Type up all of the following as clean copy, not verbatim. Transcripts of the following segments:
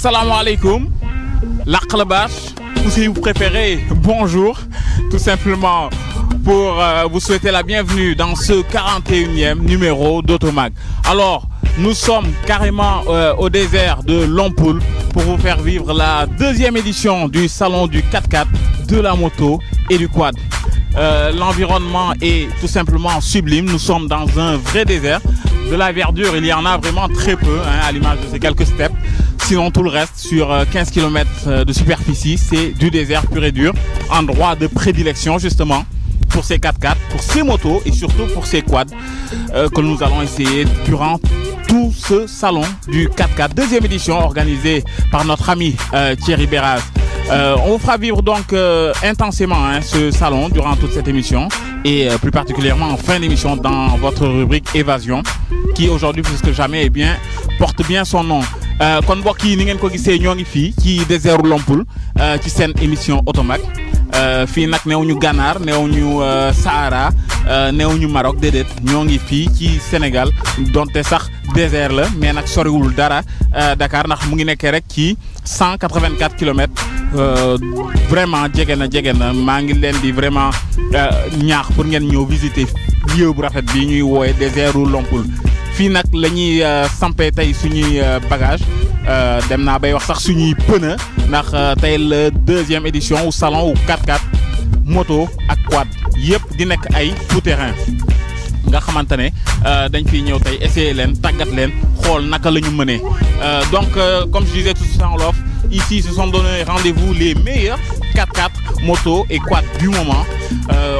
Assalamu alaikum, l'Aqlabash, ou si vous préférez, bonjour, tout simplement pour vous souhaiter la bienvenue dans ce 41e numéro d'Automag. Alors, nous sommes carrément au désert de Lompoul pour vous faire vivre la deuxième édition du salon du 4x4, de la moto et du quad. L'environnement est tout simplement sublime, nous sommes dans un vrai désert. De la verdure, il y en a vraiment très peu, à l'image de ces quelques steppes. Sinon, tout le reste, sur 15 km de superficie, c'est du désert pur et dur. Endroit de prédilection, justement, pour ces 4x4, pour ces motos et surtout pour ces quads que nous allons essayer durant tout ce salon du 4x4. Deuxième édition organisée par notre ami Thierry Beraz. On vous fera vivre donc intensément ce salon durant toute cette émission et plus particulièrement en fin d'émission dans votre rubrique Évasion qui aujourd'hui plus que jamais porte bien son nom. Kon mbokk yi ni ngeen ko gisee ñoo ngi fii ci désert Lompoul ci seen émission Automag fii nag neewuñu Ganaar neewuñu Sahara neewuñu Maroc déedéet ñoo ngi fii ci Sénégal donte sax désert la mais nag soriwul dara Dakar ndax mu ngi nekkee rek ci 184 kilomètres vraiment jege na maa ngi leen di vraiment ñaax pour ngeen ñëw visiter lieu bu rafet bi ñuy woowe désertu Lompoul. fii nag la ñuy sampé tey suñuy bagage dem naa bay wax sax suñuy pneu ndax tey la deuxième édition au salon wu 4x4 moto ak quad yëpp di nekk ay tout-terrain nga xamante ne dañ fiy ñëw tey essayer leen tàggat leen xool naka la ñu mënee donc comme je disais tout ça en off ici se sont donné rendez-vous les meilleurs 4x4 moto et quad du moment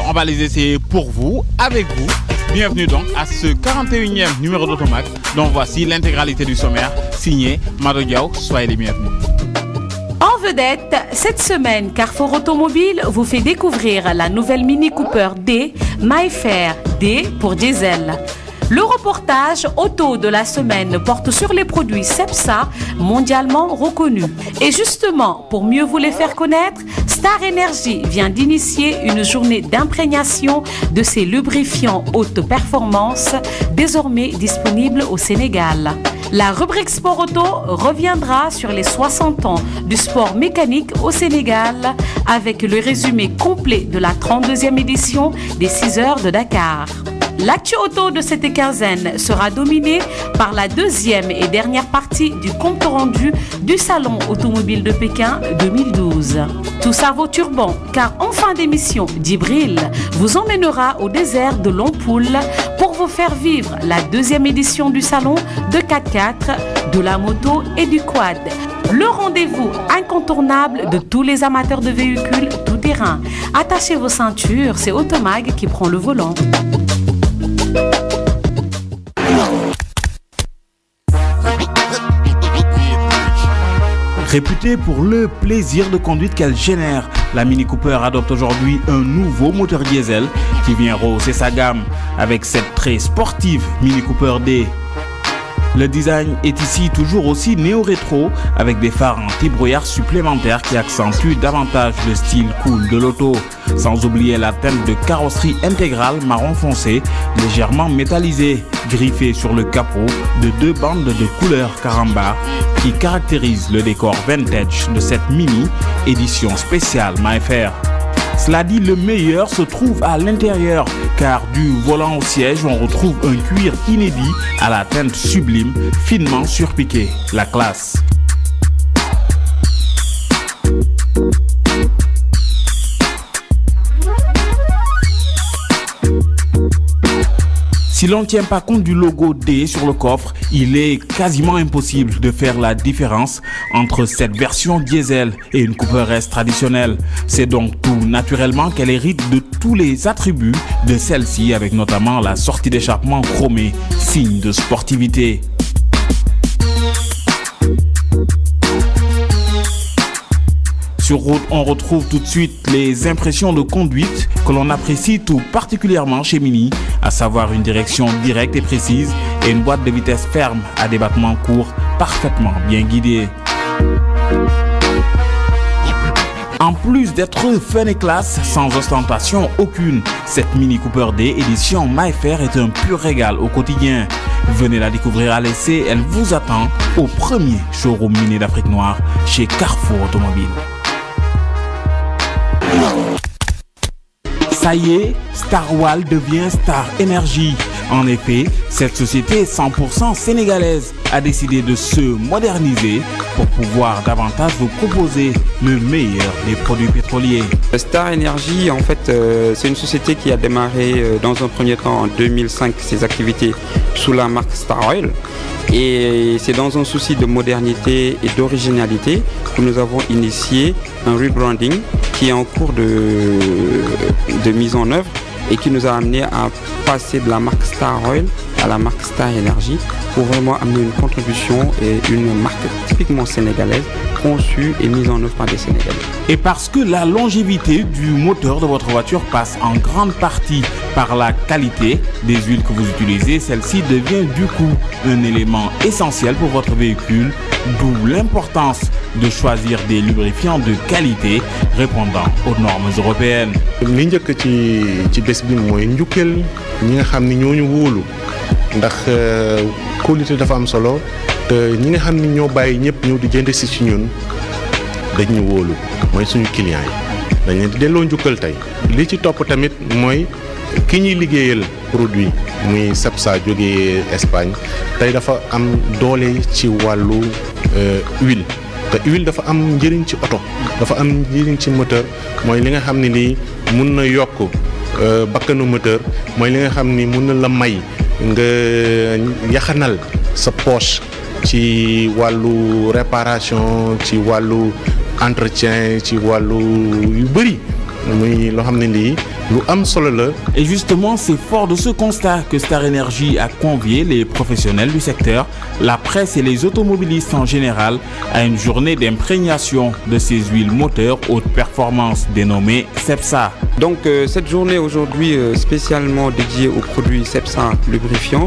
on va les essayer pour vous avec vous. Bienvenue donc à ce 41e numéro d'Automag dont voici l'intégralité du sommaire signé Mado Diaw. Soyez les bienvenus. En vedette, cette semaine, Carrefour Automobile vous fait découvrir la nouvelle Mini Cooper D, MyFair D pour diesel. Le reportage auto de la semaine porte sur les produits Cepsa, mondialement reconnus. Et justement, pour mieux vous les faire connaître, Star Energy vient d'initier une journée d'imprégnation de ses lubrifiants haute performance, désormais disponibles au Sénégal. La rubrique Sport Auto reviendra sur les 60 ans du sport mécanique au Sénégal avec le résumé complet de la 32e édition des 6 heures de Dakar. L'actu auto de cette quinzaine sera dominée par la deuxième et dernière partie du compte rendu du Salon automobile de Pékin 2012. Tout ça vaut turban, car en fin d'émission, Djibril vous emmènera au désert de Lompoul pour vous faire vivre la deuxième édition du Salon de 4x4, de la moto et du quad. Le rendez-vous incontournable de tous les amateurs de véhicules tout-terrain. Attachez vos ceintures, c'est Automag qui prend le volant. Réputée pour le plaisir de conduite qu'elle génère, la Mini Cooper adopte aujourd'hui un nouveau moteur diesel qui vient rehausser sa gamme avec cette très sportive Mini Cooper D. Le design est ici toujours aussi néo-rétro avec des phares anti-brouillard supplémentaires qui accentuent davantage le style cool de l'auto. Sans oublier la teinte de carrosserie intégrale marron foncé, légèrement métallisée, griffée sur le capot de 2 bandes de couleur carambar qui caractérisent le décor vintage de cette mini édition spéciale MyFair. Cela dit, le meilleur se trouve à l'intérieur, car du volant au siège, on retrouve un cuir inédit à la teinte sublime, finement surpiqué. La classe. Si l'on ne tient pas compte du logo D sur le coffre, il est quasiment impossible de faire la différence entre cette version diesel et une Cooper S traditionnelle. C'est donc tout naturellement qu'elle hérite de tous les attributs de celle-ci, avec notamment la sortie d'échappement chromée, signe de sportivité. Sur route, on retrouve tout de suite les impressions de conduite que l'on apprécie tout particulièrement chez Mini, à savoir une direction directe et précise et une boîte de vitesse ferme à des battements courts parfaitement bien guidés. En plus d'être fun et classe, sans ostentation aucune, cette Mini Cooper D édition MyFair est un pur régal au quotidien. Venez la découvrir à l'essai, elle vous attend au premier showroom mini d'Afrique noire chez Carrefour Automobile. Ça y est, Starwal devient Star Energy. En effet, cette société 100% sénégalaise a décidé de se moderniser pour pouvoir davantage vous proposer le meilleur des produits pétroliers. Star Energy, en fait, c'est une société qui a démarré dans un premier temps en 2005 ses activités sous la marque Star Oil. Et c'est dans un souci de modernité et d'originalité que nous avons initié un rebranding qui est en cours de mise en œuvre et qui nous a amené à passer de la marque Star Oil à la marque Star Energy pour vraiment amener une contribution et une marque typiquement sénégalaise conçue et mise en œuvre par des Sénégalais. Et parce que la longévité du moteur de votre voiture passe en grande partie par la qualité des huiles que vous utilisez, celle-ci devient du coup un élément essentiel pour votre véhicule, d'où l'importance de choisir des lubrifiants de qualité répondant aux normes européennes. li njëkk ci bés bi mooy njukkal ñi nga xam ni ñooñu wóolu ndax qualité dafa am solo te ñi nga xam ni ñoo bàyyi ñëpp ñëw di jënd si ci ñun dañ ñu wóolu mooy suñu clients yi dañ leen di delloo njukkal tey li ci topp tamit mooy ki ñuy liggéeyal produit muy Cepsa jógee Espagne tey dafa am doole ci wàllu huile te huile dafa am njëriñ ci oto dafa am njëriñ ci moteur mooy li nga xam ne nii mun na yokk bakkanu moteur mooy li nga xam ni mun na la may nga yaxanal sa poche ci wàllu réparation ci wàllu entretien ci wàllu yu bëri muy loo xam ne lii lu am solo la. Et justement, c'est fort de ce constat que Star Energy a convié les professionnels du secteur, la presse et les automobilistes en général à une journée d'imprégnation de ces huiles moteurs haute performance dénommée Cepsa. Donc cette journée aujourd'hui spécialement dédiée aux produits Cepsa lubrifiants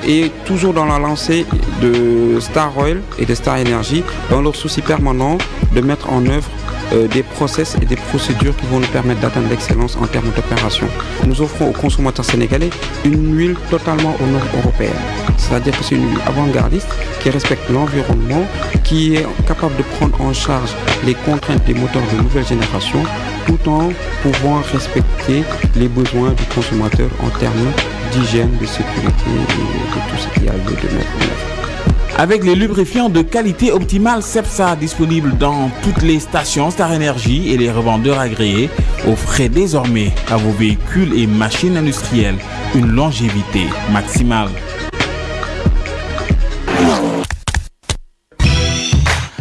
est toujours dans la lancée de Star Oil et de Star Energy dans leur souci permanent de mettre en œuvre des process et des procédures qui vont nous permettre d'atteindre l'excellence en termes d'opération. Nous offrons aux consommateurs sénégalais une huile totalement aux normes européennes. C'est-à-dire que c'est une huile avant-gardiste qui respecte l'environnement, qui est capable de prendre en charge les contraintes des moteurs de nouvelle génération, tout en pouvant respecter les besoins du consommateur en termes d'hygiène, de sécurité et de tout ce qu'il y a lieu de mettre en œuvre. Avec les lubrifiants de qualité optimale Cepsa disponibles dans toutes les stations Star Energy et les revendeurs agréés, offrez désormais à vos véhicules et machines industrielles une longévité maximale.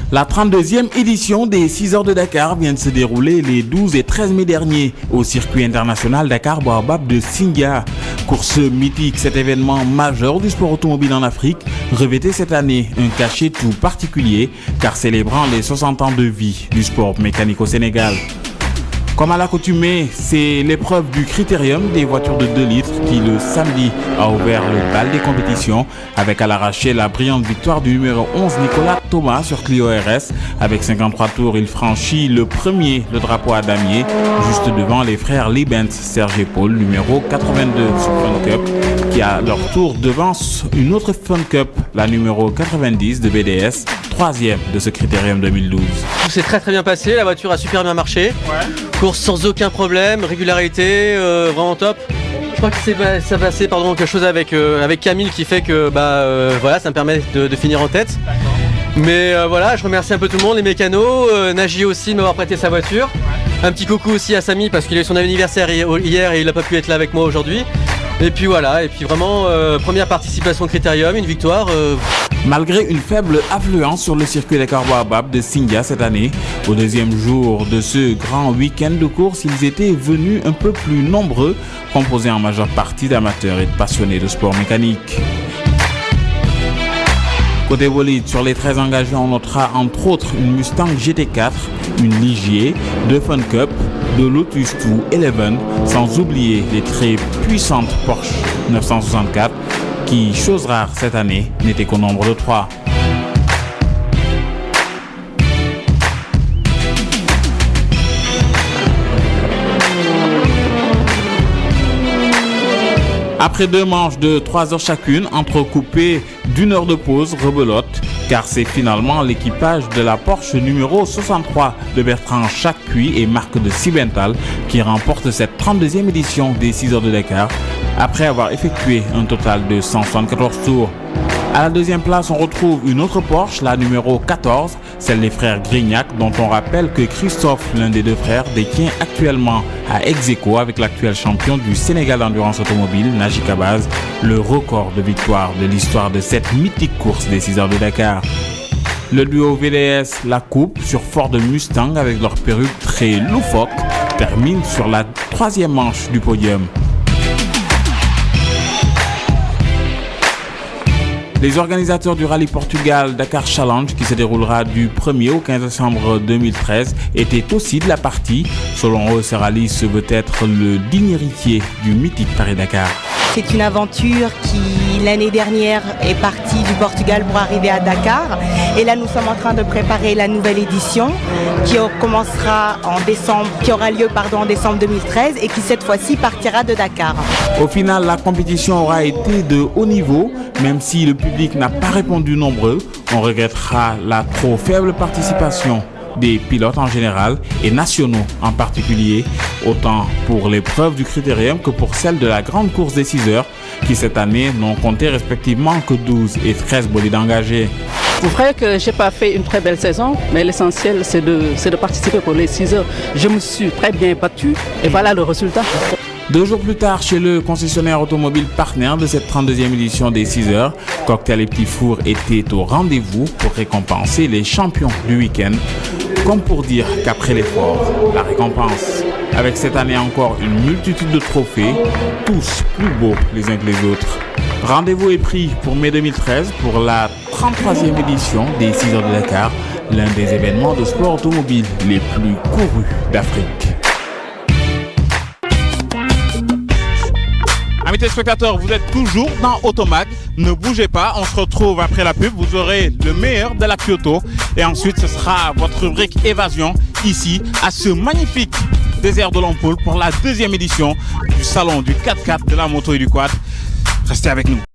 La 32e édition des 6 heures de Dakar vient de se dérouler les 12 et 13 mai derniers au circuit international Dakar Baobab de Sindia. Course mythique, cet événement majeur du sport automobile en Afrique revêtait cette année un cachet tout particulier car célébrant les 60 ans de vie du sport mécanique au Sénégal. Comme à l'accoutumée, c'est l'épreuve du critérium des voitures de 2 litres qui le samedi a ouvert le bal des compétitions avec à l'arraché la brillante victoire du numéro 11 Nicolas Thomas sur Clio RS. Avec 53 tours, il franchit le drapeau à damier juste devant les frères Libens, Serge et Paul, numéro 82 sur Fun Cup, qui à leur tour devance une autre Fun Cup, la numéro 90 de BDS, 3e de ce critérium 2012. Tout s'est très bien passé, la voiture a super bien marché. Ouais. Course sans aucun problème, régularité, vraiment top. Je crois que ça passé quelque chose avec Camille qui fait que voilà, ça me permet de finir en tête. Mais voilà, je remercie un peu tout le monde, les mécanos, Nagy aussi de m'avoir prêté sa voiture. Un petit coucou aussi à Samy parce qu'il a eu son anniversaire hier et il n'a pas pu être là avec moi aujourd'hui. Et puis voilà, et puis vraiment première participation au critérium, une victoire. Malgré une faible affluence sur le circuit Dakar Baobab de Sindia cette année, au deuxième jour de ce grand week-end de course, ils étaient venus un peu plus nombreux, composés en majeure partie d'amateurs et de passionnés de sport mécanique. Côté bolide, sur les 13 engagés, on notera entre autres une Mustang GT4, une Ligier, 2 Fun Cup, 2 Lotus 211, sans oublier les très puissantes Porsche 964, qui, chose rare cette année, n'était qu'au nombre de 3. Après 2 manches de 3 heures chacune, entrecoupées d'1 heure de pause rebelote, car c'est finalement l'équipage de la Porsche numéro 63 de Bertrand Chapuis et Marc de Sibental qui remporte cette 32e édition des 6 heures de Dakar, après avoir effectué un total de 174 tours. À la 2e place, on retrouve une autre Porsche, la numéro 14, celle des frères Grignac, dont on rappelle que Christophe, l'un des 2 frères, détient actuellement à ex-aequo avec l'actuel champion du Sénégal d'endurance automobile, Naji Kabaz, le record de victoire de l'histoire de cette mythique course des 6 heures de Dakar. Le duo VDS La Coupe sur Ford Mustang avec leur perruque très loufoque termine sur la 3e manche du podium. Les organisateurs du Rallye Portugal Dakar Challenge, qui se déroulera du 1er au 15 décembre 2013, étaient aussi de la partie. Selon eux, ce rallye se veut être le digne héritier du mythique Paris-Dakar. C'est une aventure qui, l'année dernière, est partie du Portugal pour arriver à Dakar. Et là, nous sommes en train de préparer la nouvelle édition qui commencera en décembre, qui aura lieu en décembre 2013 et qui cette fois-ci partira de Dakar. Au final, la compétition aura été de haut niveau, même si le public n'a pas répondu nombreux. On regrettera la trop faible participation des pilotes en général et nationaux en particulier, autant pour l'épreuve du critérium que pour celle de la grande course des 6 heures qui cette année n'ont compté respectivement que 12 et 13 bolides engagés. C'est vrai que je n'ai pas fait une très belle saison, mais l'essentiel c'est de participer pour les 6 heures. Je me suis très bien battu et voilà le résultat. 2 jours plus tard, chez le concessionnaire automobile partenaire de cette 32e édition des 6 heures, Cocktail et Petit Four était au rendez-vous pour récompenser les champions du week-end, comme pour dire qu'après l'effort, la récompense. Avec cette année encore une multitude de trophées, tous plus beaux les uns que les autres. Rendez-vous est pris pour mai 2013 pour la 33e édition des 6 heures de Dakar, l'un des événements de sport automobile les plus courus d'Afrique. Amis téléspectateurs, vous êtes toujours dans Automag. Ne bougez pas, on se retrouve après la pub. Vous aurez le meilleur de la Kyoto. Et ensuite, ce sera votre rubrique Évasion, ici, à ce magnifique désert de l'Ampoule pour la 2e édition du salon du 4x4, de la moto et du quad. Restez avec nous.